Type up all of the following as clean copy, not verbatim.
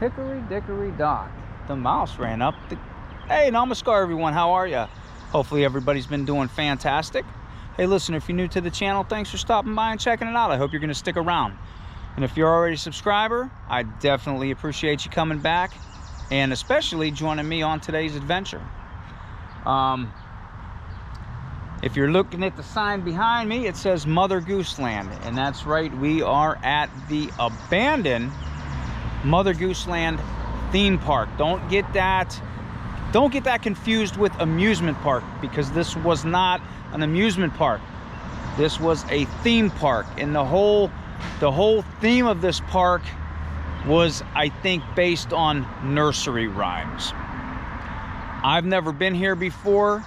Hickory dickory dock. The mouse ran up. Hey, namaskar everyone, how are ya? Hopefully everybody's been doing fantastic. Hey, listen, if you're new to the channel, thanks for stopping by and checking it out. I hope you're gonna stick around. And if you're already a subscriber, I definitely appreciate you coming back and especially joining me on today's adventure. If you're looking at the sign behind me, it says Mother Goose Land, and that's right, we are at the abandoned Mother Goose Land theme park. Don't get that confused with amusement park, because this was not an amusement park. This was a theme park, and the whole theme of this park was, I think, based on nursery rhymes. I've never been here before.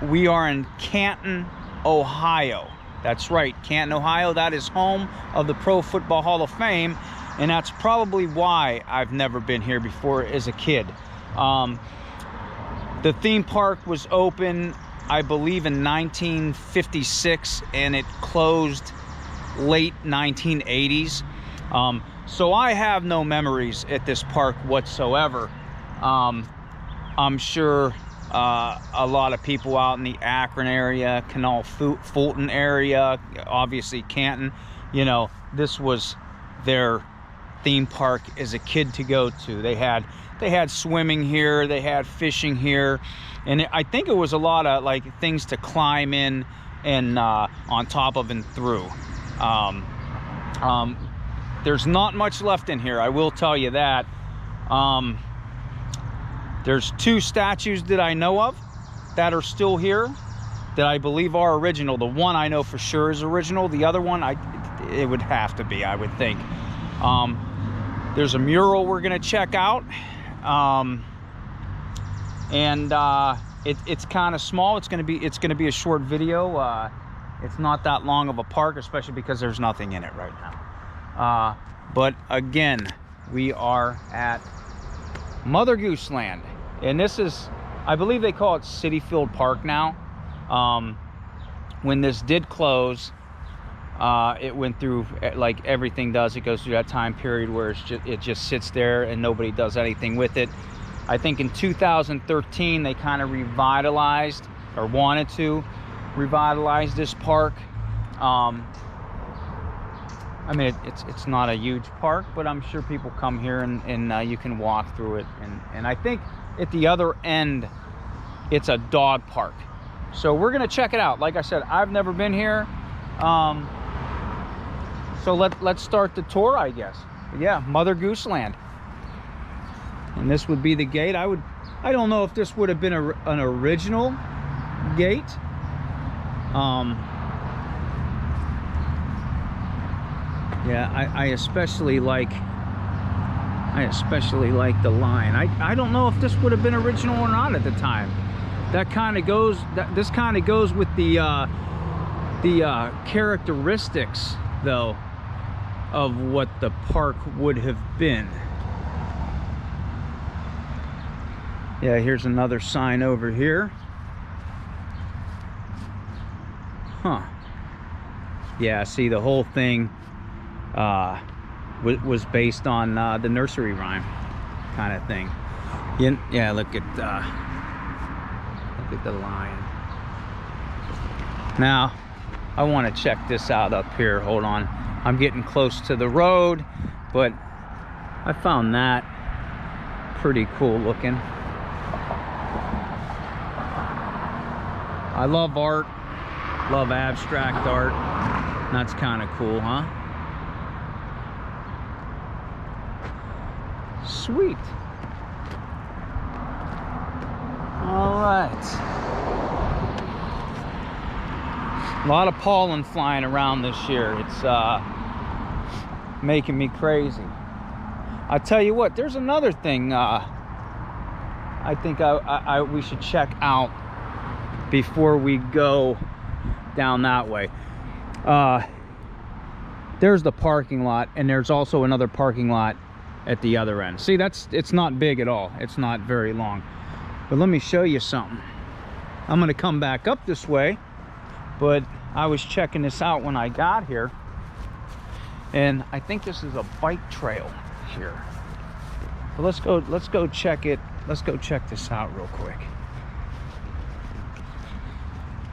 We are in Canton, Ohio. That's right, Canton, Ohio. That is home of the Pro Football Hall of Fame, and that's probably why I've never been here before as a kid. The theme park was open, I believe, in 1956, and it closed late 1980s. So I have no memories at this park whatsoever. I'm sure a lot of people out in the Akron area, Canal Fulton area, obviously Canton, you know, this was their theme park as a kid to go to. They had swimming here, they had fishing here, and I think it was a lot of like things to climb in and on top of and through. There's not much left in here, I will tell you that. There's two statues that I know of that are still here that I believe are original. The one I know for sure is original. The other one, it would have to be, I would think. There's a mural we're gonna check out. It's kind of small. It's gonna be a short video. It's not that long of a park, especially because there's nothing in it right now. But again, we are at Mother Goose Land, and this is, I believe they call it City Field Park now. When this did close, it went through, like everything does, it goes through that time period where it just sits there and nobody does anything with it. I think in 2013 they kind of revitalized, or wanted to revitalize this park. I mean, it's not a huge park, but I'm sure people come here and you can walk through it. And I think at the other end, it's a dog park. So we're gonna check it out. Like I said, I've never been here. So let's start the tour, I guess. Yeah, Mother Goose Land. And this would be the gate. I don't know if this would have been an original gate. Yeah, I especially like the line. I don't know if this would have been original or not at the time. That kind of goes. This kind of goes with the characteristics, though, of what the park would have been. Yeah, here's another sign over here. Huh. Yeah, see, the whole thing was based on the nursery rhyme kind of thing. Yeah, look at the lion. Now I want to check this out up here. Hold on, I'm getting close to the road, but I found that pretty cool looking. I love art, love abstract art. That's kind of cool, huh? Sweet. All right. A lot of pollen flying around this year. It's making me crazy. I tell you what, there's another thing I think we should check out before we go down that way. There's the parking lot, and there's also another parking lot at the other end. See, it's not big at all. It's not very long. But let me show you something. I'm gonna come back up this way, but I was checking this out when I got here, and I think this is a bike trail. here. But let's go check it. Let's go check this out real quick.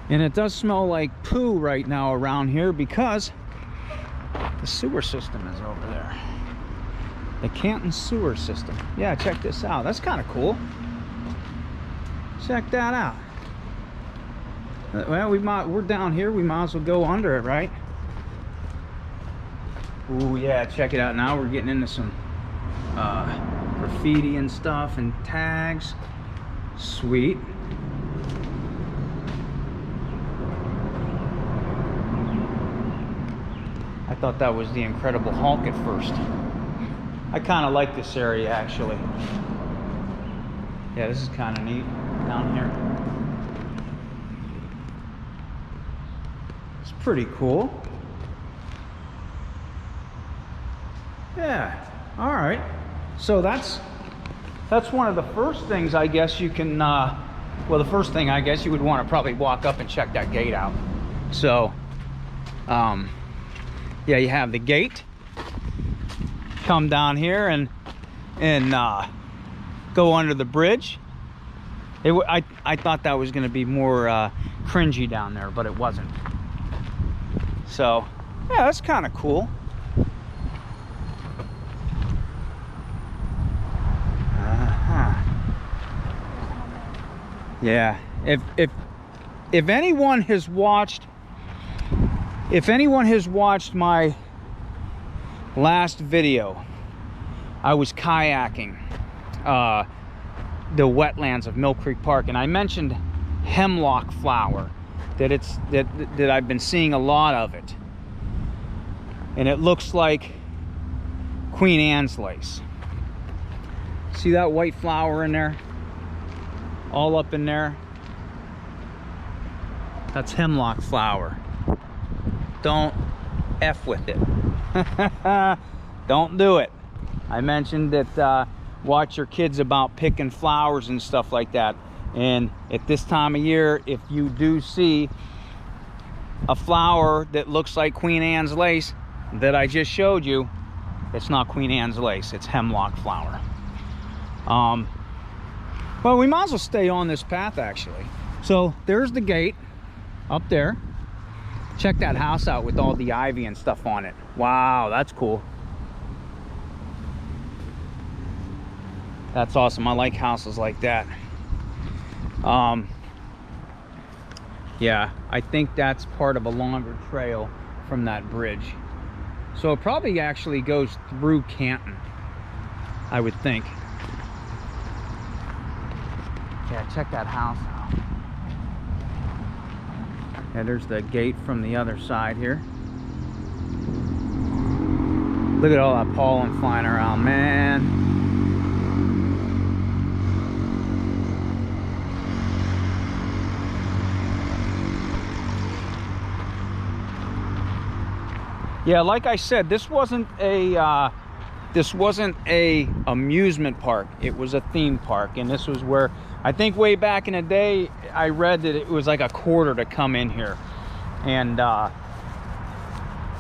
And it does smell like poo right now around here because the sewer system is over there. The Canton sewer system. Yeah, check this out. That's kind of cool. Check that out. Well, we're down here. We might as well go under it, right? Ooh, yeah, check it out. Now we're getting into some graffiti and stuff and tags. Sweet. I thought that was the Incredible Hulk at first. I kind of like this area, actually. Yeah, this is kind of neat down here. It's pretty cool. Yeah, all right. So that's one of the first things I guess you can, well, the first thing I guess you would want to probably walk up and check that gate out. So, yeah, you have the gate. Come down here and go under the bridge. I thought that was going to be more cringy down there, but it wasn't. So, yeah, that's kind of cool. Yeah, if anyone has watched my last video, I was kayaking the wetlands of Mill Creek Park, and I mentioned hemlock flower, that I've been seeing a lot of it, and it looks like Queen Anne's lace. See that white flower in there? All up in there? That's hemlock flower. Don't F with it. Don't do it. I mentioned that watch your kids about picking flowers and stuff like that. And at this time of year, if you do see a flower that looks like Queen Anne's lace that I just showed you, it's not Queen Anne's lace, it's hemlock flower. Well, we might as well stay on this path, actually. So there's the gate up there. Check that house out with all the ivy and stuff on it. Wow, that's cool. That's awesome. I like houses like that. Yeah, I think that's part of a longer trail from that bridge. So it probably actually goes through Canton, I would think. Yeah, check that house out. Yeah, there's the gate from the other side here. Look at all that pollen flying around, man. Yeah, like I said, this wasn't a amusement park. It was a theme park, and this was where, I think way back in the day, I read that it was like $1 to come in here. And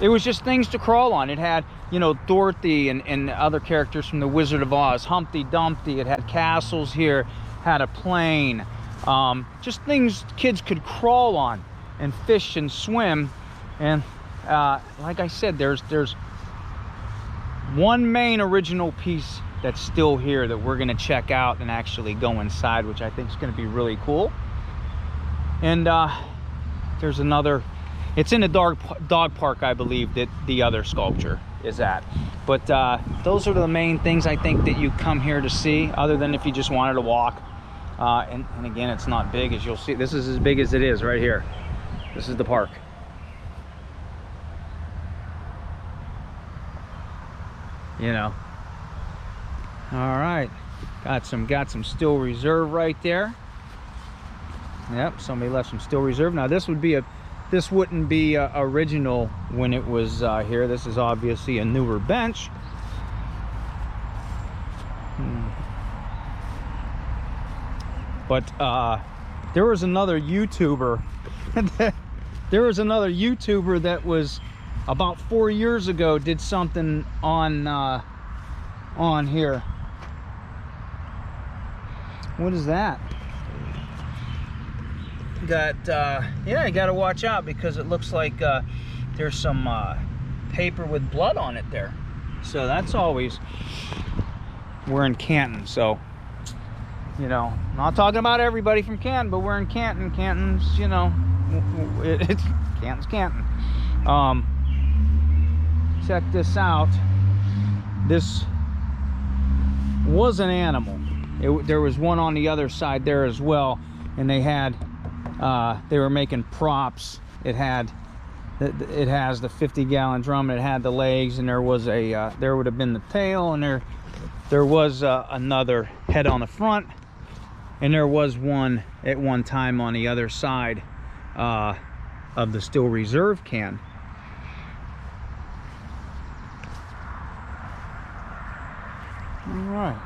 it was just things to crawl on. It had, you know, Dorothy and other characters from the Wizard of Oz, Humpty Dumpty. It had castles here, had a plane. Just things kids could crawl on and fish and swim. And like I said, there's one main original piece that's still here that we're gonna check out and actually go inside, which I think is gonna be really cool. And there's another, it's in the dog park, I believe, that the other sculpture is at. But those are the main things I think that you come here to see, other than if you just wanted to walk. And again, it's not big, as you'll see. This is as big as it is right here. This is the park. You know. All right, got some still reserve right there. Yep, somebody left some still reserve. Now this wouldn't be original when it was here. This is obviously a newer bench. But there was another YouTuber. There was another YouTuber that was about 4 years ago, did something on on here. What is that? Got yeah, you got to watch out because it looks like there's some paper with blood on it there. So that's always, we're in Canton, so you know, not talking about everybody from Canton, but we're in Canton. Canton's, you know, it's Canton. Check this out. This was an animal. There was one on the other side there as well, and they had they were making props. It has the 50-gallon drum, and it had the legs, and there was a there would have been the tail, and there was another head on the front, and there was one at one time on the other side of the still reserve can. All right.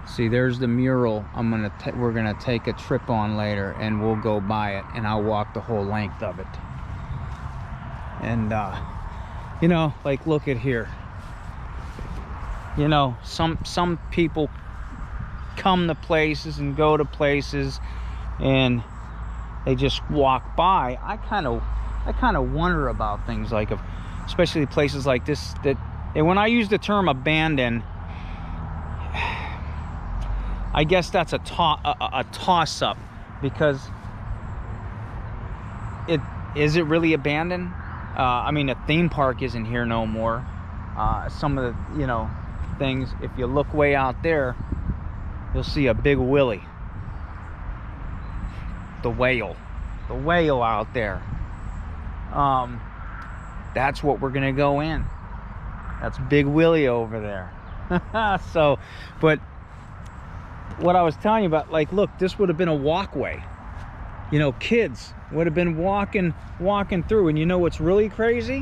See, there's the mural. We're gonna take a trip on later, and we'll go by it, and I'll walk the whole length of it. And you know, like, look at here. You know, some people come to places and go to places, and they just walk by. I kind of wonder about things like, especially places like this, and when I use the term abandoned, I guess that's a toss-up, because is it really abandoned? I mean, a theme park isn't here no more. Some of the, you know, things, if you look way out there, you'll see a Big Willy, the whale out there. That's what we're gonna go in. That's Big Willy over there. So, but what I was telling you about, like, look, this would have been a walkway. You know, kids would have been walking through. And you know what's really crazy?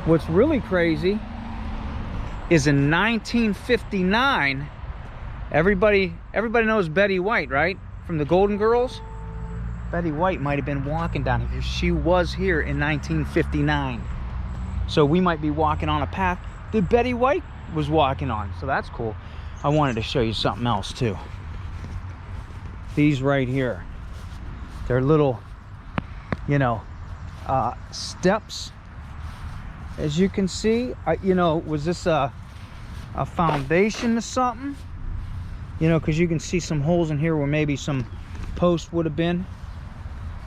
What's really crazy is in 1959, everybody knows Betty White, right? From the Golden Girls. Betty White might have been walking down here. She was here in 1959. So we might be walking on a path that Betty White was walking on. So that's cool. I wanted to show you something else too. These right here, they're little, you know, steps. As you can see, you know, was this a foundation to something? You know, because you can see some holes in here where maybe some posts would have been.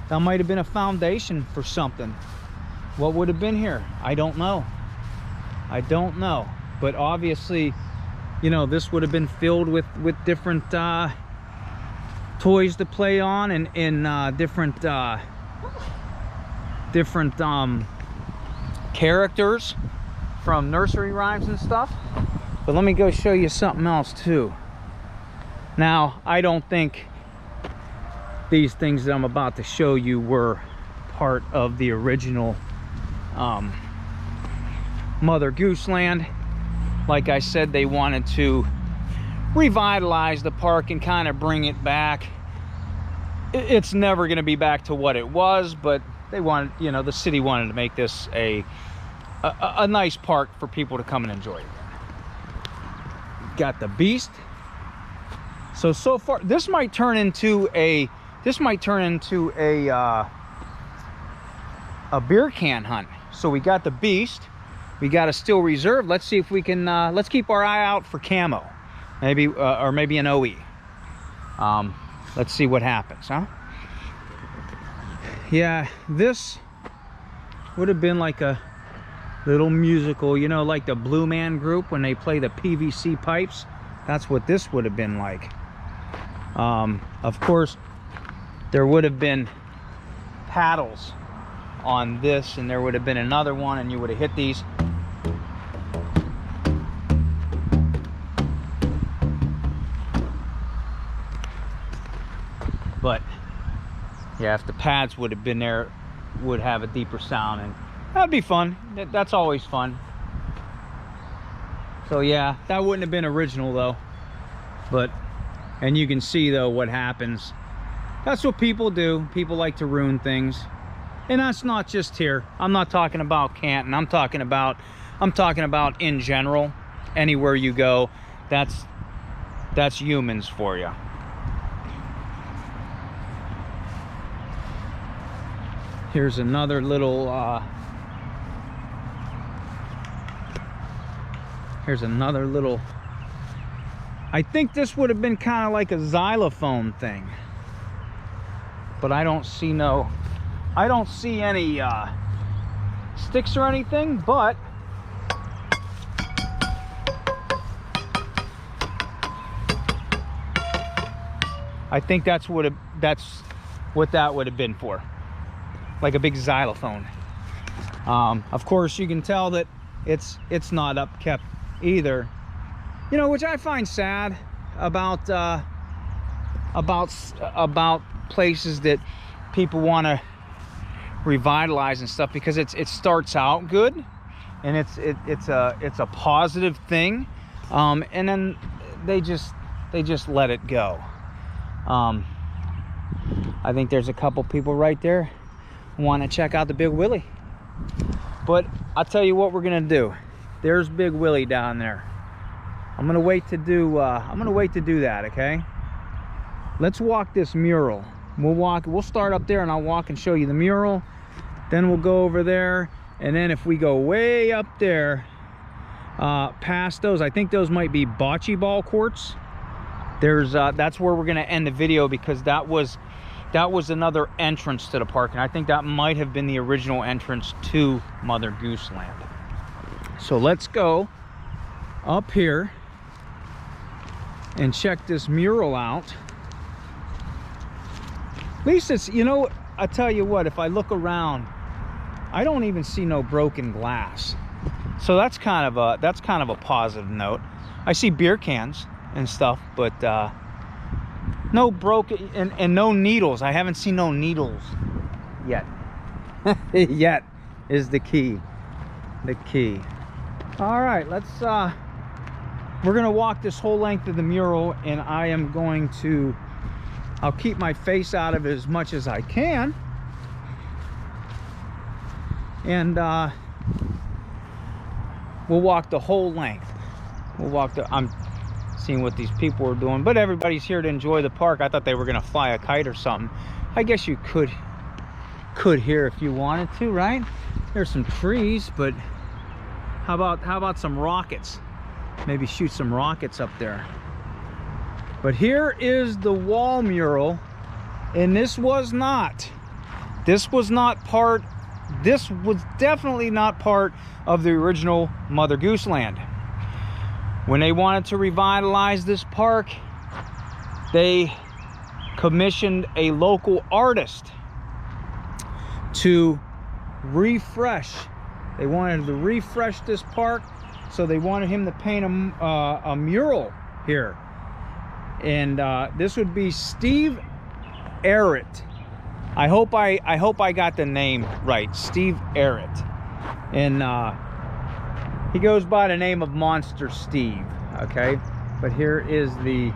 That might have been a foundation for something. What would have been here? I don't know. I don't know. But obviously, you know, this would have been filled with different toys to play on, and different characters from nursery rhymes and stuff. But let me go show you something else too. Now, I don't think these things that I'm about to show you were part of the original Mother Goose Land. Like I said, they wanted to revitalize the park and kind of bring it back. It's never going to be back to what it was, but they wanted, you know, the city wanted to make this a nice park for people to come and enjoy. Got the beast. So far, this might turn into a beer can hunt. So we got the beast, we got a still reserve. Let's see if we can let's keep our eye out for camo, maybe or maybe an OE. Let's see what happens, huh? Yeah, this would have been like a little musical, you know, like the Blue Man Group when they play the PVC pipes. That's what this would have been like. Of course, there would have been paddles on this, and there would have been another one, and you would have hit these. But yeah, if the pads would have been there, would have a deeper sound, and that'd be fun. That's always fun. So yeah, that wouldn't have been original though. But, and you can see though what happens. That's what people do. People like to ruin things. And that's not just here. I'm not talking about Canton. I'm talking about in general. Anywhere you go, that's humans for you. Here's another little I think this would have been kind of like a xylophone thing, but I don't see any sticks or anything. But I think that's what that would have been for, like a big xylophone. Of course, you can tell that it's not upkept either, you know, which I find sad about places that people want to revitalize and stuff, because it starts out good and it's a positive thing, and then they just let it go. I think there's a couple people right there who want to check out the Big Willie, but I'll tell you what we're gonna do. There's Big Willie down there. I'm gonna wait to do that. Okay, let's walk this mural. We'll start up there and I'll walk and show you the mural, then we'll go over there, and then if we go way up there past those, I think those might be bocce ball courts. That's where we're gonna end the video, because that was another entrance to the park, and I think that might have been the original entrance to Mother Goose Land. So let's go up here and check this mural out. At least it's, you know, I tell you what, if I look around, I don't even see no broken glass, so that's kind of a positive note. I see beer cans and stuff, but no broken, and no needles. I haven't seen no needles yet. Yet is the key. All right, we're gonna walk this whole length of the mural, and I'll keep my face out of it as much as I can, and we'll walk the whole length. I'm seeing what these people are doing, but everybody's here to enjoy the park. I thought they were gonna fly a kite or something. I guess you could here if you wanted to, right? There's some trees, but how about some rockets? Maybe shoot some rockets up there. But here is the wall mural, and this was definitely not part of the original Mother Goose Land. When they wanted to revitalize this park, they commissioned a local artist to refresh. They wanted to refresh this park, so they wanted him to paint a mural here. And this would be Steve Arrett. I hope I got the name right, Steve Arrett. And he goes by the name of Monster Steve. Okay, but here is the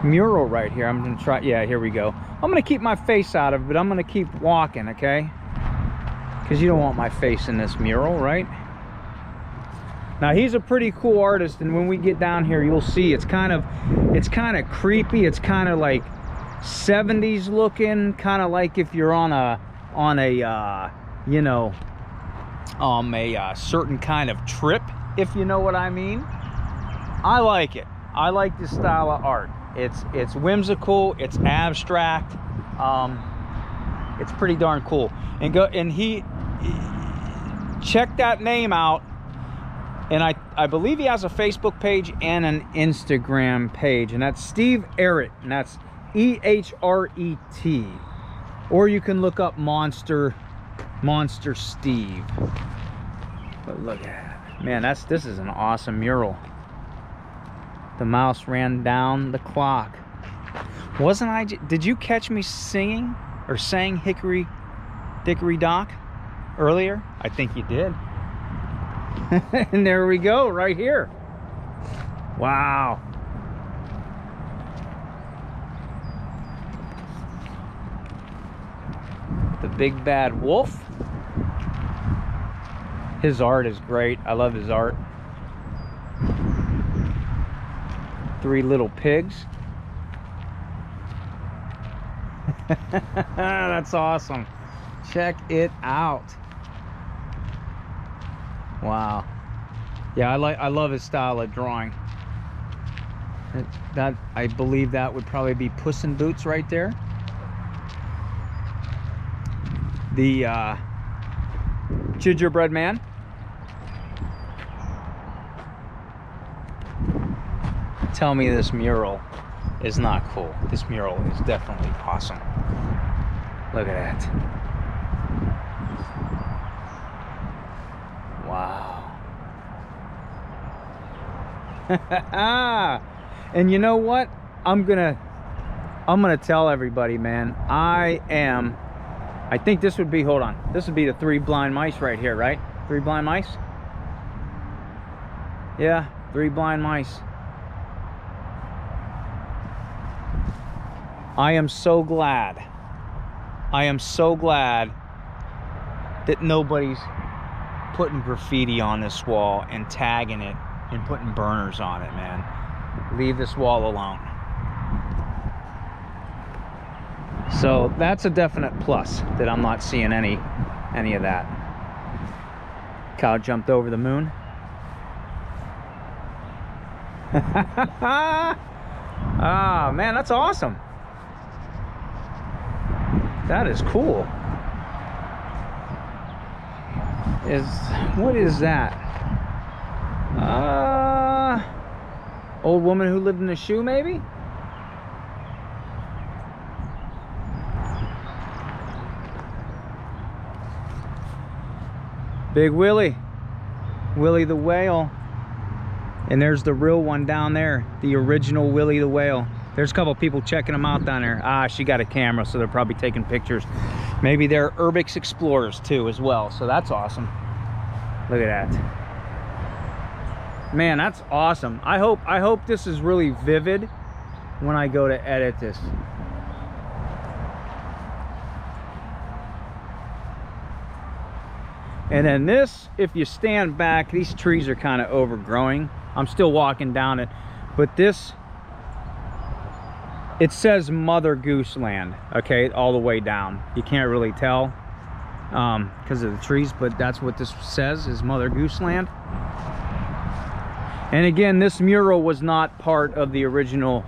mural right here. I'm gonna try. Yeah, here we go. I'm gonna keep my face out of it, but I'm gonna keep walking. Okay, because you don't want my face in this mural, right? Now he's a pretty cool artist, and when we get down here, you'll see it's kind of creepy. It's kind of like 70s looking, kind of like if you're on a you know, a certain kind of trip, if you know what I mean. I like it. I like this style of art. It's whimsical, it's abstract, it's pretty darn cool. And he check that name out. And I believe he has a Facebook page and an Instagram page, and that's Steve Arrett, and that's E-H-R-E-T. Or you can look up Monster Steve. But look at it. Man, this is an awesome mural. The mouse ran down the clock. Did you catch me singing or sang Hickory Dickory Dock earlier? I think you did. And there we go, right here. Wow. the big bad wolf. His art is great. I love his art. 3 little pigs. That's awesome. Check it out. Wow. Yeah, I love his style of drawing. That, I believe that would probably be Puss in Boots right there. The gingerbread man. Tell me this mural is not cool. This mural is definitely awesome. Look at that. Wow. And you know what? I'm gonna tell everybody, man. I think this would be, hold on. This would be the 3 blind mice right here, right? 3 blind mice? Yeah, 3 blind mice. I am so glad that nobody's putting graffiti on this wall and tagging it and putting burners on it, man. Leave this wall alone. So that's a definite plus, that I'm not seeing any of that. Cow jumped over the moon. Ah, man, that's awesome. That is cool. What is that? Old woman who lived in a shoe, maybe? Big Willie. Willie the whale. And there's the real one down there. The original Willie the whale. There's a couple people checking them out down there. Ah, she got a camera, so they're probably taking pictures. Maybe they're Urbix explorers too as well, so that's awesome. Look at that. Man, that's awesome. I hope this is really vivid when I go to edit this. And then this, if you stand back, these trees are kind of overgrowing. I'm still walking down it, but this, it says Mother Goose Land, okay, all the way down. You can't really tell because of the trees, but that's what this says, is Mother Goose Land. And again, this mural was not part of the original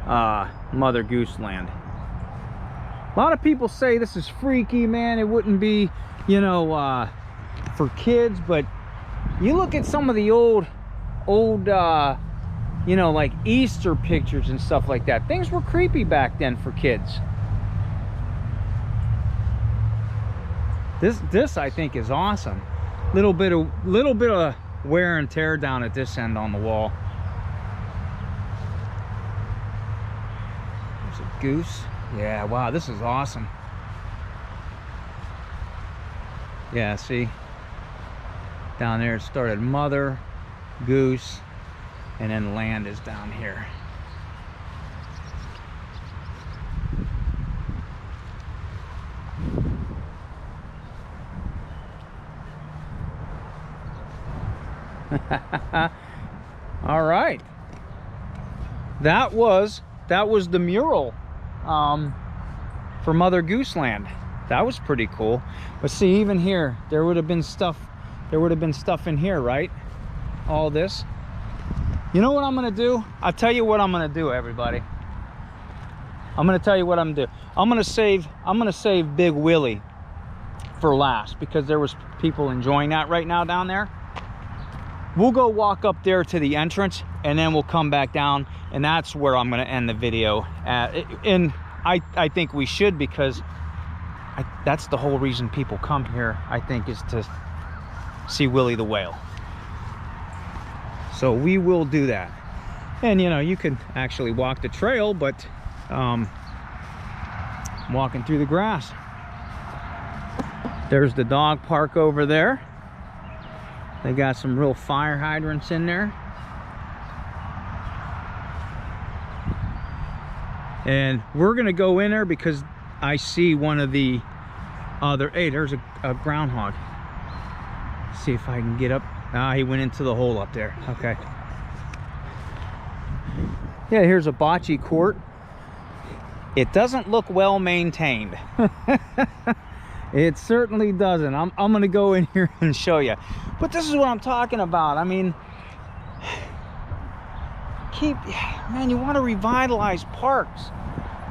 Mother Goose Land. A lot of people say this is freaky, man. It wouldn't be, you know, for kids, but you look at some of the old you know, like Easter pictures and stuff like that. Things were creepy back then for kids. This I think is awesome. Little bit of wear and tear down at this end on the wall. There's a goose. Yeah, wow, this is awesome. Yeah, see? Down there it started Mother Goose, and then land is down here. All right, that was the mural for Mother Goose Land. That was pretty cool. But see, even here there would have been stuff in here, right? All this. You know what I'm gonna do? I'll tell you what I'm gonna do, everybody. I'm gonna tell you what I'm gonna do. I'm gonna save Big Willie for last, because there was people enjoying that right now down there. We'll go walk up there to the entrance, and then we'll come back down, and that's where I'm gonna end the video at. And I think we should, because that's the whole reason people come here, I think, is to see Willie the whale. So we will do that. And you know, you can actually walk the trail, but walking through the grass. There's the dog park over there. They got some real fire hydrants in there. And we're gonna go in there because I see one of the Hey, there's a groundhog. See if I can get up. Ah, he went into the hole up there. Okay. Yeah, here's a bocce court. It doesn't look well maintained. It certainly doesn't. I'm gonna go in here and show you. But this is what I'm talking about. I mean, man, you want to revitalize parks.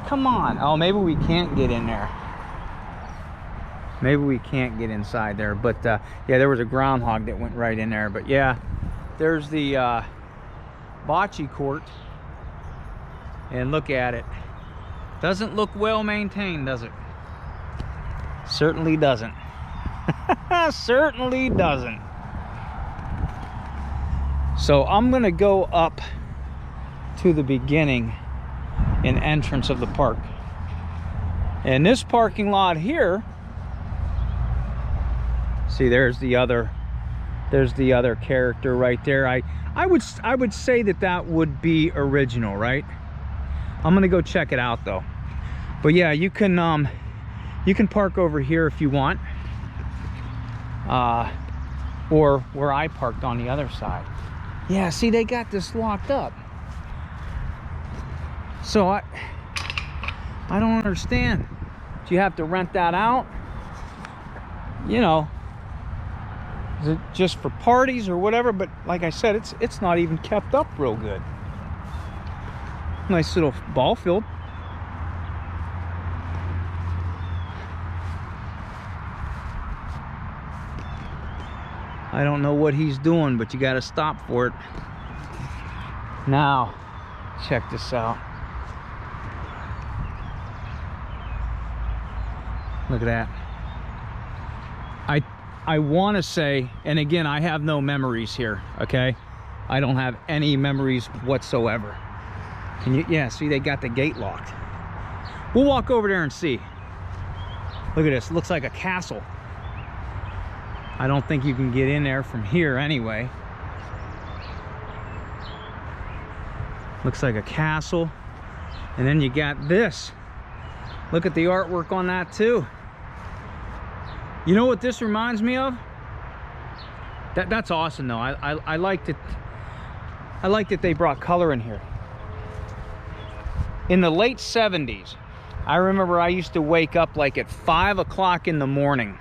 Come on. Oh, maybe we can't get in there. Maybe we can't get inside there. But yeah, there was a groundhog that went right in there. But yeah, there's the bocce court. And look at it. Doesn't look well maintained, does it? Certainly doesn't. Certainly doesn't. So I'm gonna go up to the beginning and entrance of the park. And this parking lot here, see, there's the other character right there. I would say that would be original, right? I'm gonna go check it out though. But yeah, you can park over here if you want, or where I parked on the other side. Yeah, see, they got this locked up. So I don't understand. Do you have to rent that out? You know, is it just for parties or whatever? But like I said, it's not even kept up real good. Nice little ball field. I don't know what he's doing, but you got to stop for it. Now, check this out. Look at that. I want to say, and again, I have no memories here, okay? I don't have any memories whatsoever. Can you, yeah, see, they got the gate locked. We'll walk over there and see. Look at this, looks like a castle. I don't think you can get in there from here anyway. Looks like a castle. And then you got this. Look at the artwork on that too. You know what this reminds me of? That's awesome though. I liked it. I like that they brought color in here. In the late 70s, I remember I used to wake up like at 5 o'clock in the morning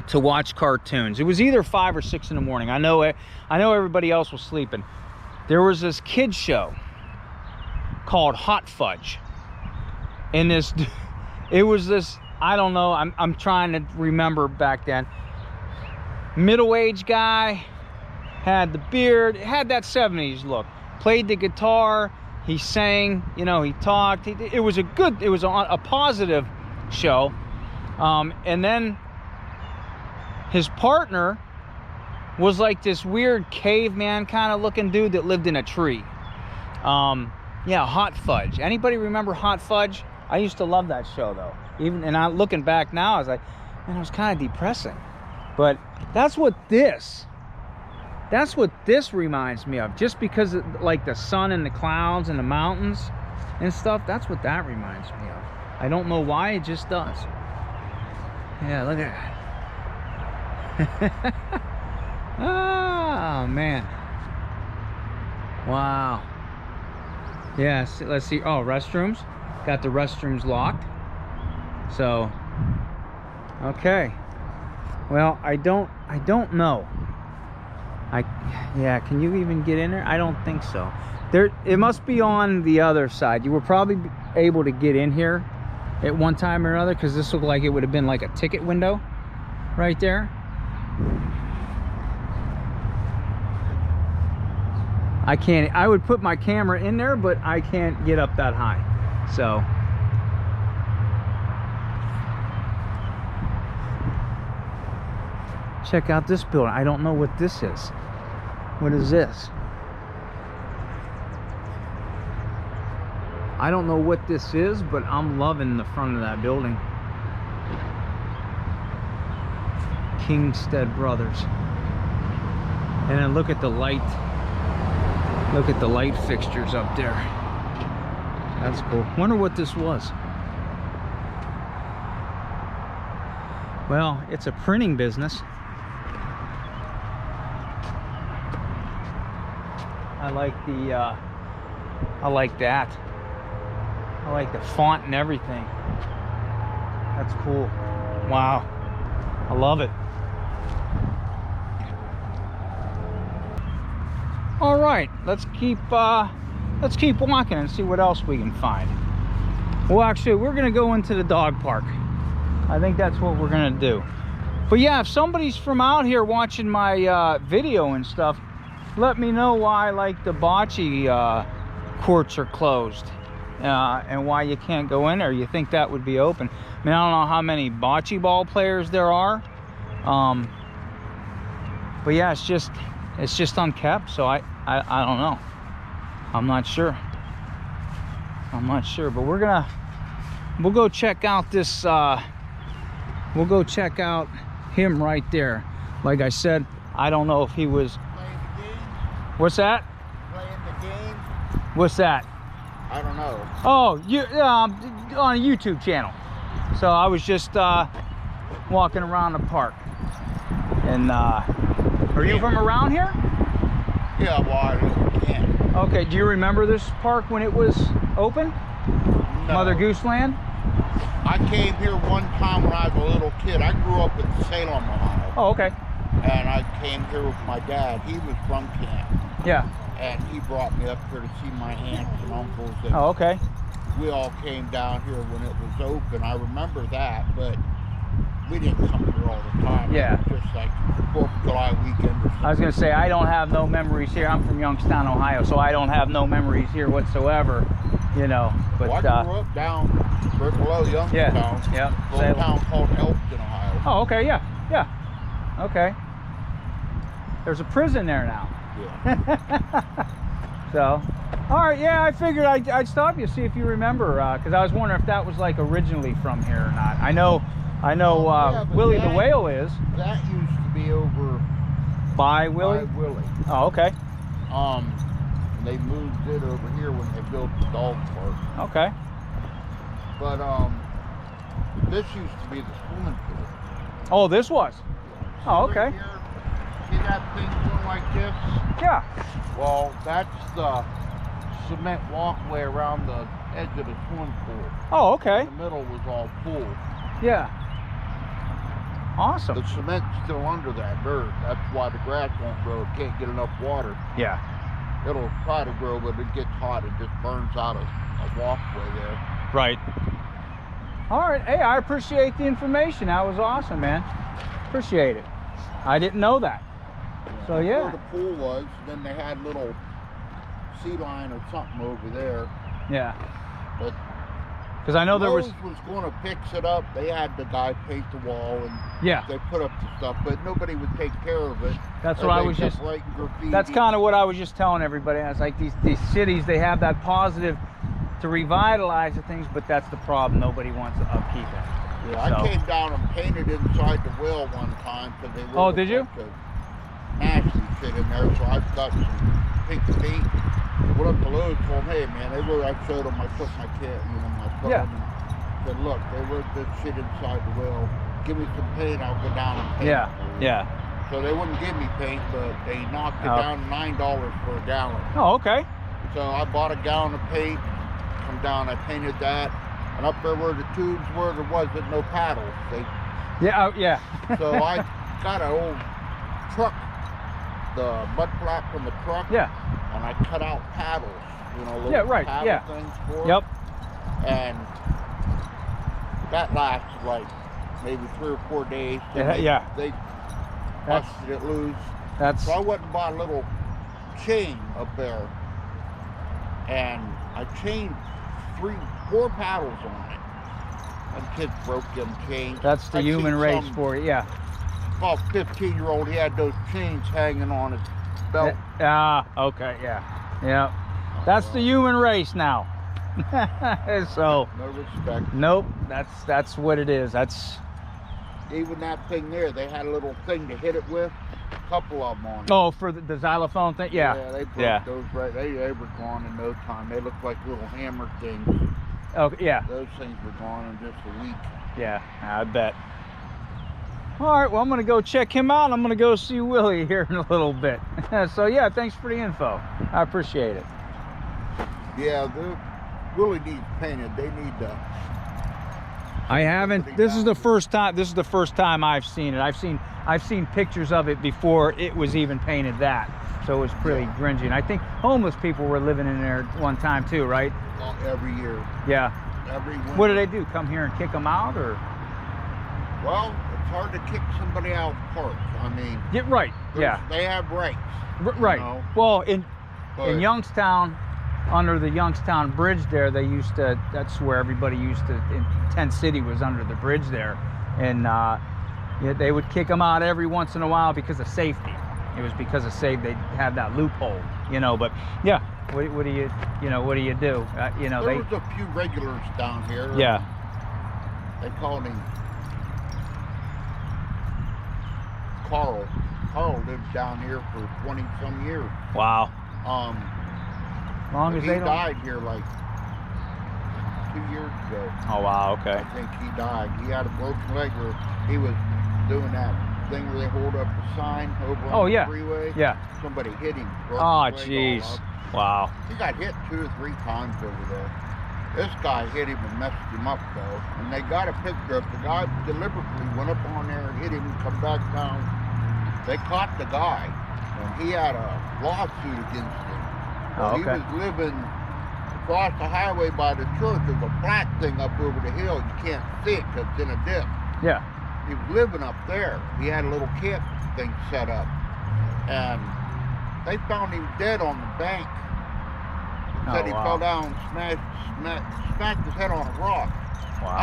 to watch cartoons. It was either 5 or 6 in the morning. I know everybody else was sleeping. There was this kid show called Hot Fudge. And it was this, I don't know, I'm trying to remember back then. Middle-aged guy, had the beard, had that 70s look. Played the guitar, he sang, you know, he talked. It was a positive show. And then his partner was like this weird caveman kind of looking dude that lived in a tree. Yeah, Hot Fudge. Anybody remember Hot Fudge? I used to love that show though. And looking back now, I was like, man, it was kind of depressing. But that's what this reminds me of. Just because of, like, the sun and the clouds and the mountains and stuff, that's what that reminds me of. I don't know why, it just does. Yeah, look at that. Oh man, wow. Yeah, let's see. Oh, restrooms. Got the restrooms locked. So okay, well, I don't know. Yeah, can you even get in there? I don't think so. It must be on the other side. You were probably able to get in here at one time or another, because this looked like it would have been like a ticket window right there. I would put my camera in there, but I can't get up that high. So check out this building. I don't know what this is. What is this? I don't know what this is, but I'm loving the front of that building. Kingstead Brothers. And then look at the light. Look at the light fixtures up there. That's cool. Wonder what this was. Well, it's a printing business. I like the I like that. I like the font and everything. That's cool. Wow, I love it. All right, let's keep walking and see what else we can find. Well, actually, we're gonna go into the dog park. I think that's what we're gonna do. But yeah, if somebody's from out here watching my video and stuff, let me know why, like, the bocce courts are closed and why you can't go in there. You think that would be open? I mean, I don't know how many bocce ball players there are, but yeah, it's just unkept. So I don't know. I'm not sure. But we'll go check out this. We'll go check out him right there. Like I said, I don't know if he was playing the game. What's that? Playing the game. What's that? I don't know. Oh, you on a YouTube channel. So I was just walking around the park. And are you from around here? Yeah, well, I can't. Okay, do you remember this park when it was open? No. Mother Goose Land? I came here one time when I was a little kid. I grew up in Salem, Ohio. Oh, okay. And I came here with my dad. He was from Canton. Yeah. And he brought me up here to see my aunts and uncles. And Oh, okay. we all came down here when it was open. I remember that, but we didn't come here all the time. Yeah. It was just like 4th of July weekend or something. I was gonna say, I don't have no memories here. I'm from Youngstown, Ohio, so I don't have no memories here whatsoever, you know. But Well, I grew up down right below Youngstown. yeah. A little town called Elkton, Ohio. Oh, okay, yeah. Okay. There's a prison there now. Yeah. So, all right, yeah, I figured I'd stop you, see if you remember, because I was wondering if that was like originally from here or not. I know Yeah, but Willie the Whale is. That used to be over By Willie? by Willie. Oh, okay. And they moved it over here when they built the dog park. Okay. But this used to be the swimming pool. Oh, this was? Oh, okay. Right here, see that thing going like this? Yeah. Well, that's the cement walkway around the edge of the swimming pool. Oh, okay. In the middle was all pool. Yeah. Awesome. The cement's still under that dirt. That's why the grass won't grow. It can't get enough water. Yeah. It'll try to grow, but it gets hot. It just burns out a walkway there. Right. All right. Hey, I appreciate the information. That was awesome, man. Appreciate it. I didn't know that. So yeah. Where the pool was, then they had little sea line or something over there. Yeah. But because I know there was going to fix it up. They had the guy paint the wall and yeah. they put up the stuff, but nobody would take care of it. That's what I was just. Writing graffiti. That's kind of what I was just telling everybody. I was like, these cities, they have that positive to revitalize the things, but that's the problem. Nobody wants to upkeep it. Yeah, so. I came down and painted inside the well one time because they were Oh, did you? nasty shit in there. So I've got some pink paint. Went up to Lowe's, told them, hey man, they were. I showed them. I took my kit, my phone, Yeah. and said, look, they wrote this shit inside the well. Give me some paint, I'll go down and paint. Yeah. Yeah. So they wouldn't give me paint, but they knocked it down to $9 for a gallon. Oh, okay. So I bought a gallon of paint, come down, I painted that, and up there where the tubes were, there wasn't no paddles. Yeah, yeah. So I got an old truck, the mud flap from the truck, Yeah. and I cut out paddles, little paddle things for it. Yep. And that lasted like maybe 3 or 4 days. Yeah. They busted it loose. That's. So I went and bought a little chain up there, and I chained 4 paddles on it. And kids broke them chains. That's the human race for it. Yeah. About 15-year-old, he had those chains hanging on his belt. Okay. Yeah. Yeah. That's the human race now. So. No respect. Nope. That's what it is. That's. Even that thing there, they had a little thing to hit it with. A couple of them on it. Oh, for the xylophone thing? Yeah. Yeah, they broke those right. They were gone in no time. They looked like little hammer things. Okay, yeah. Those things were gone in just a week. Yeah, I bet. All right, well, I'm gonna go check him out. I'm gonna go see Willie here in a little bit. So yeah, thanks for the info. I appreciate it. Yeah, Willie needs painted. They need to. I haven't. This is the first time. This is the first time I've seen it. I've seen pictures of it before it was even painted that. So it was pretty grungy. And I think homeless people were living in there one time too, right? Every year. Yeah. Every winter. What do they do? Come here and kick them out, or? Well, it's hard to kick somebody out of the park. I mean. Yeah, right. Yeah. They have rights. Right. You know? Well, in Youngstown, under the Youngstown Bridge there, they used to. That's where everybody used to. In Tent City was under the bridge there, and yeah, they would kick them out every once in a while because of safety. It was because of safety. They had that loophole, you know. But yeah, what do you, what do you do? You know, there was a few regulars down here. Yeah. They called him Carl. Carl lived down here for 20-some years. Wow. Long as he they don't. died here like 2 years ago. Oh wow. Okay. I think he died. He had a broken leg, or he was doing that thing where they hold up a sign over on the freeway. Yeah. Somebody hit him. Oh jeez. Wow. He got hit 2 or 3 times over there. This guy hit him and messed him up though. And they got a picture of the guy deliberately went up on there and hit him and come back down. They caught the guy, and he had a lawsuit against him. Oh, okay. He was living across the highway by the church. There's a flat thing up over the hill. You can't see it because it's in a dip. Yeah. He was living up there. He had a little camp thing set up, and they found him dead on the bank. Said he fell down and smacked his head on a rock. Wow.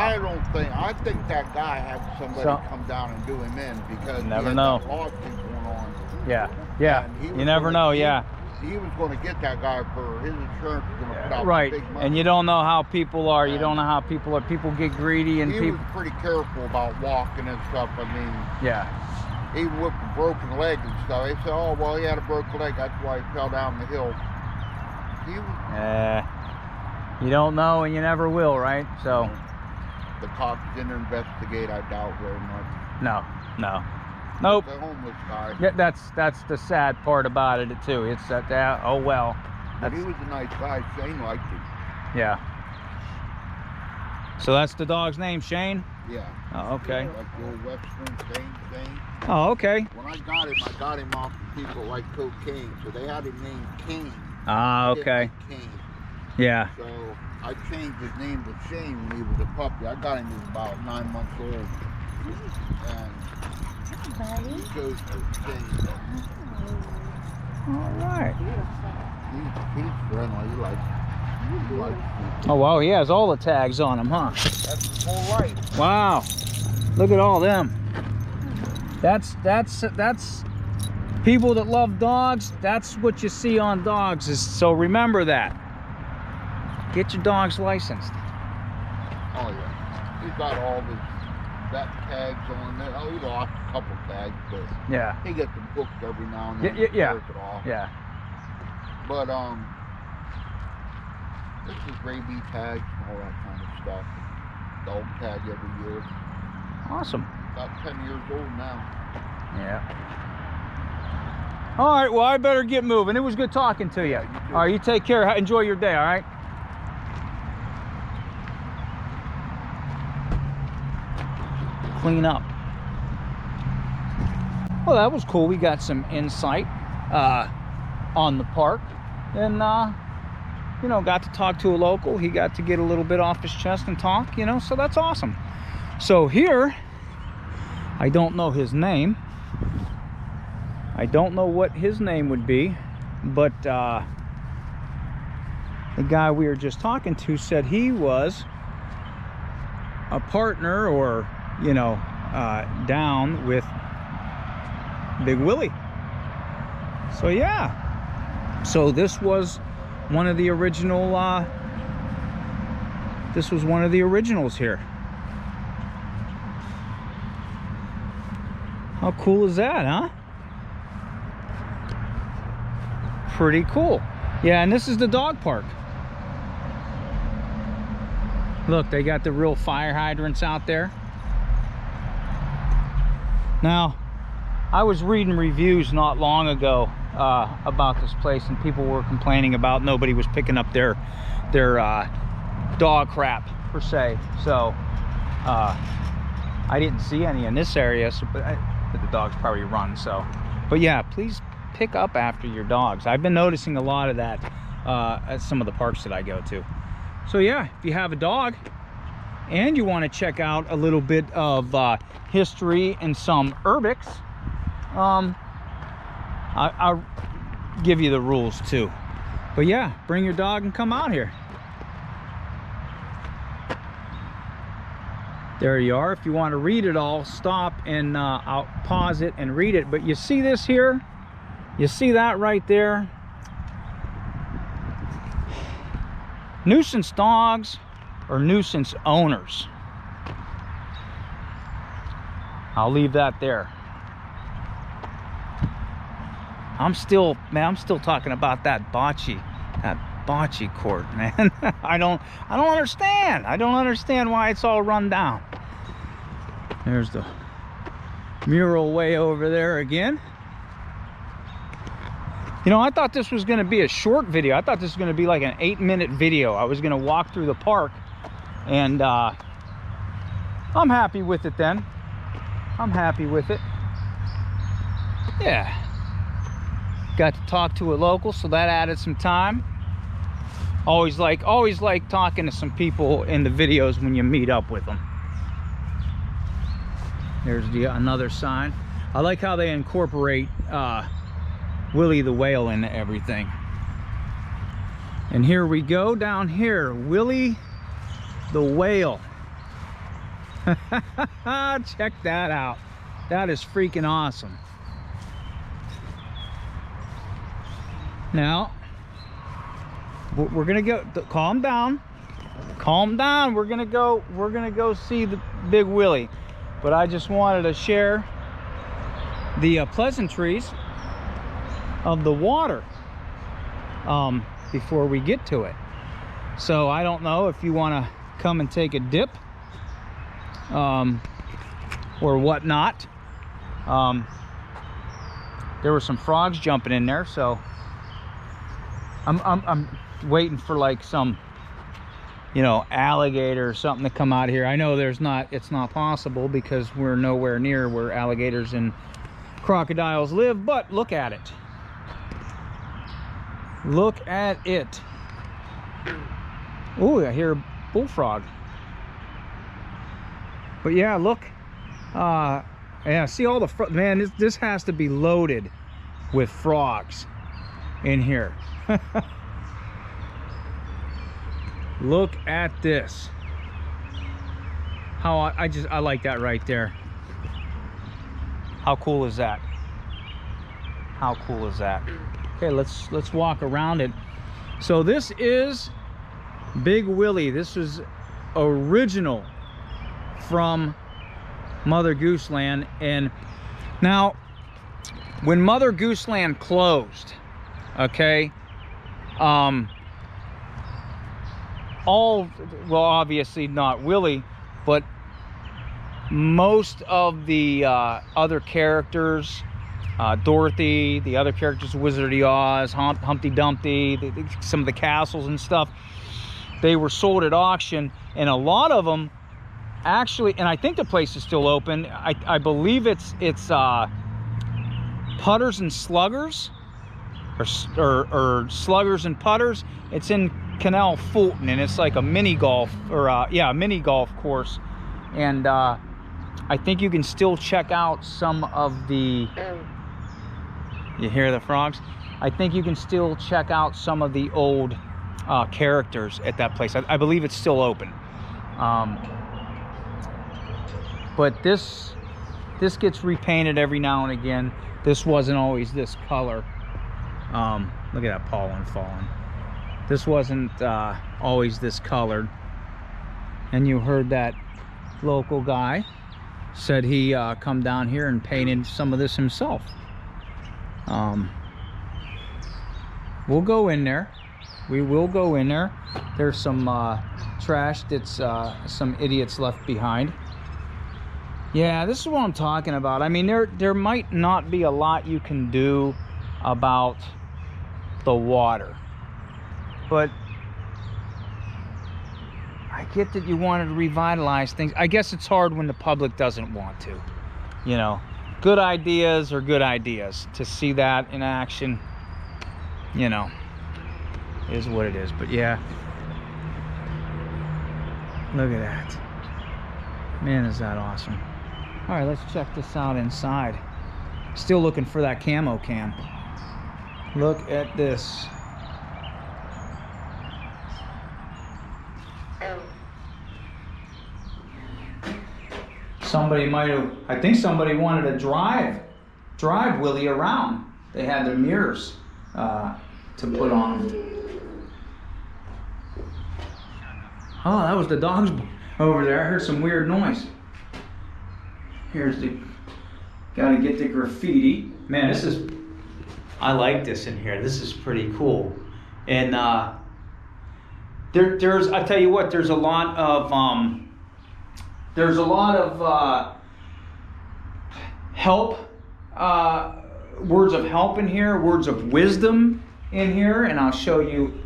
I think that guy had somebody come down and do him in because never know. That lawsuit going on. Yeah. Yeah. You never know. Yeah. He was going to get that guy for his insurance was going to put out right. big money. And you don't know how people are. You don't know how people are. People get greedy, and he was pretty careful about walking and stuff. I mean, yeah. Even with a broken leg and stuff, they said, "Oh, well, he had a broken leg. That's why he fell down the hill." He was. You don't know, and you never will, right? So. The cops didn't investigate. I doubt very much. No. No. Nope. The homeless guy. Yeah, that's the sad part about it too. It's that oh well. But he was a nice guy. Shane liked him. Yeah. So that's the dog's name, Shane? Yeah. Oh, okay. Like the old Western Shane. Oh, okay. When I got him off of people like cocaine, so they had him named Kane. Ah, okay. Kane. Yeah. So I changed his name to Shane when he was a puppy. I got him when he was about 9 months old. And he chose for Shane. All right. He's friendly. He likes people. Oh, wow. He has all the tags on him, huh? That's his whole life. Wow. Look at all them. That's people that love dogs. That's what you see on dogs. So remember that. Get your dog's licensed. Oh yeah, he's got all his vet tags on there. Oh, he lost a couple tags, but yeah, he gets them booked every now and then. Yeah. It off. Yeah. But this is rabies tags and all that kind of stuff. Dog tag every year. Awesome. About 10 years old now. Yeah. All right. Well, I better get moving. It was good talking to you. Yeah, you too. All right. You take care. Enjoy your day. All right. Clean up. Well, that was cool. We got some insight on the park, and got to talk to a local. He got to get a little bit off his chest and talk, so that's awesome. So here, I don't know his name. I don't know what his name would be, but the guy we were just talking to said he was a partner, or down with Big Willie. So yeah, so this was one of the original originals here. How cool is that, huh? Pretty cool. Yeah, and this is the dog park. Look, they got the real fire hydrants out there. Now, I was reading reviews not long ago about this place, and people were complaining about nobody was picking up their dog crap per se. So I didn't see any in this area, so, but the dogs probably run. So, but yeah, please pick up after your dogs. I've been noticing a lot of that at some of the parks that I go to. So yeah, if you have a dog and you want to check out a little bit of history and some urbex, I'll give you the rules too. But yeah, bring your dog and come out here. There you are. If you want to read it all, stop and I'll pause it and read it. But you see this here? You see that right there? Nuisance dogs or nuisance owners. I'll leave that there. I'm still talking about that bocce court, man. I don't understand. I don't understand why it's all run down. There's the mural way over there again. You know, I thought this was going to be a short video. I thought this was going to be like an 8-minute video. I was going to walk through the park, and I'm happy with it then. I'm happy with it. Yeah. Got to talk to a local, so that added some time. Always like talking to some people in the videos when you meet up with them. There's another sign. I like how they incorporate Willie the whale into everything. And here we go down here, Willie the whale. Check that out. That is freaking awesome. Now we're gonna go, calm down, we're gonna go see the Big Willie. But I just wanted to share the pleasantries of the water before we get to it. So I don't know if you want to come and take a dip or whatnot. There were some frogs jumping in there, so I'm waiting for like some, you know, alligator or something to come out of here. I know it's not possible because we're nowhere near where alligators and crocodiles live, but look at it. Look at it. Oh, I hear a bullfrog. But yeah, look. Yeah, see all the man, this has to be loaded with frogs in here. Look at this. How I like that right there. How cool is that? How cool is that? Okay, let's walk around it. So this is Big Willie. This is original from Mother Goose Land. And now when Mother Goose Land closed, okay, well, obviously not Willie, but most of the other characters, Dorothy, the other characters, Wizard of Oz, Humpty Dumpty, some of the castles and stuff, they were sold at auction. And a lot of them actually, and I think the place is still open, I believe it's Putters and Sluggers, or Sluggers and Putters. It's in Canal Fulton, and it's like a mini golf, or yeah, a mini golf course. And I think you can still check out some of the, you hear the frogs? I think you can still check out some of the old characters at that place. I believe it's still open. But this gets repainted every now and again. This wasn't always this color. Look at that pollen falling. This wasn't always this colored. And you heard that local guy said he come down here and painted some of this himself. We'll go in there. We will go in there. There's some trash that's some idiots left behind. Yeah, this is what I'm talking about. I mean, there might not be a lot you can do about the water, but I get that you wanted to revitalize things. I guess it's hard when the public doesn't want to. You know, good ideas are good ideas. To see that in action, you know, is what it is. But yeah, look at that. Man, is that awesome. All right, let's check this out inside. Still looking for that camo can. Look at this. Somebody might have, I think somebody wanted to drive Willie around. They had the mirrors to put on them. Oh, that was the dogs over there. I heard some weird noise. Here's the, gotta get the graffiti. Man, this is, I like this in here. This is pretty cool. And there's, I tell you what, there's a lot of help, words of help in here, words of wisdom in here, and I'll show you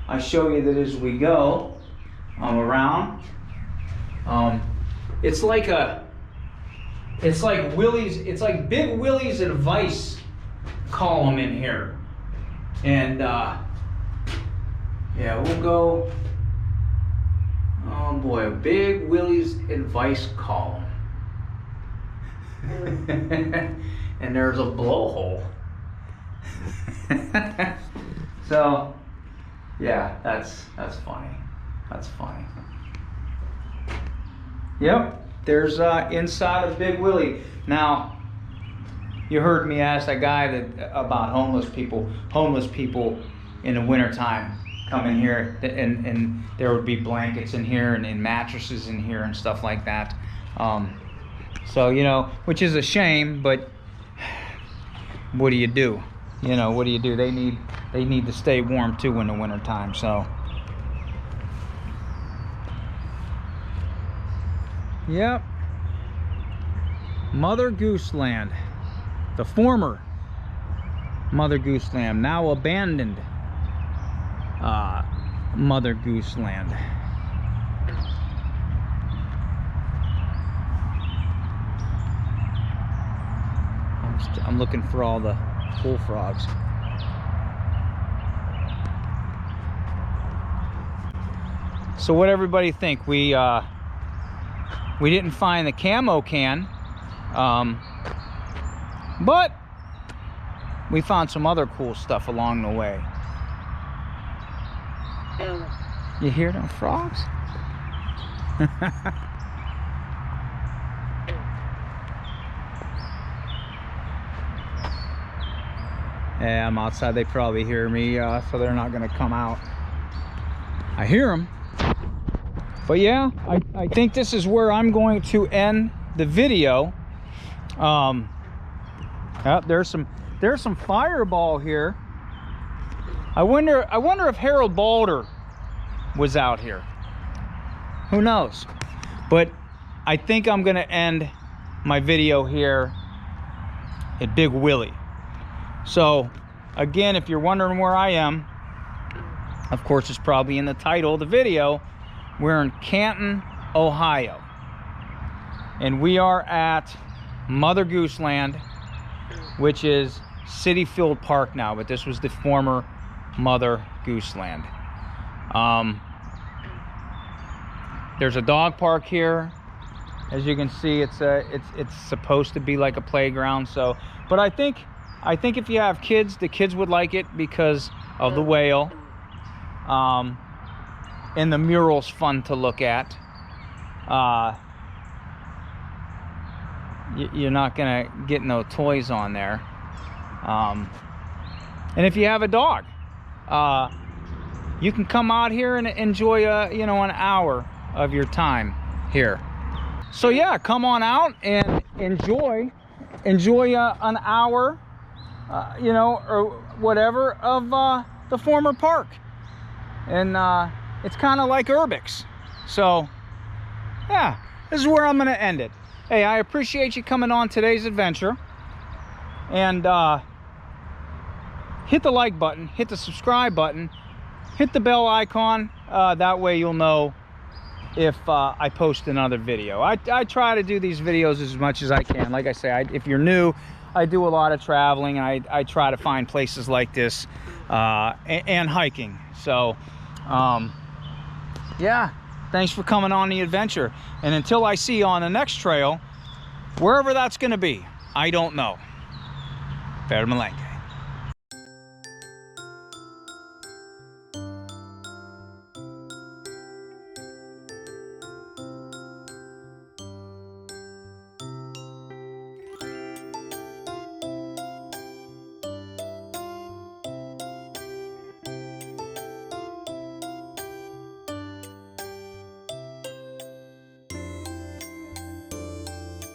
that as we go around. It's like Big Willie's advice column in here, and yeah, we'll go. Oh boy, Big Willie's advice column. And there's a blowhole. So, yeah, that's funny. That's funny. Yep, there's inside of Big Willie. Now, you heard me ask that guy about homeless people in the wintertime come in here, and there would be blankets in here and mattresses in here and stuff like that. So, you know, which is a shame, but what do you do? You know, what do you do? They need to stay warm too in the wintertime. So, yep, Mother Goose Land, the former Mother Goose Land, now abandoned Mother Goose Land. I'm looking for all the bullfrogs. So what everybody think? We didn't find the camo can, but we found some other cool stuff along the way. You hear them frogs? Yeah, I'm outside. They probably hear me, so they're not going to come out. I hear them. But yeah, I think this is where I'm going to end the video. There's some fireball here. I wonder if Harold Balder was out here. Who knows? But I think I'm gonna end my video here at Big Willie. So again, if you're wondering where I am, of course it's probably in the title of the video. We're in Canton, Ohio, and we are at Mother Goose Land, which is City Field Park now, but this was the former Mother Goose Land. There's a dog park here. As you can see, it's supposed to be like a playground. So, but I think if you have kids, the kids would like it because of the whale. And the mural's fun to look at. You're not gonna get no toys on there. And if you have a dog, you can come out here and enjoy an hour of your time here. So yeah, come on out and enjoy an hour, or whatever of the former park. And it's kind of like Urbix. So yeah, this is where I'm gonna end it. hey, I appreciate you coming on today's adventure. And hit the like button, hit the subscribe button, hit the bell icon. That way you'll know if I post another video. I try to do these videos as much as I can. Like I say, if you're new, I do a lot of traveling. I try to find places like this and hiking. So yeah, thanks for coming on the adventure. And until I see you on the next trail, wherever that's going to be, I don't know. Fair Malanga.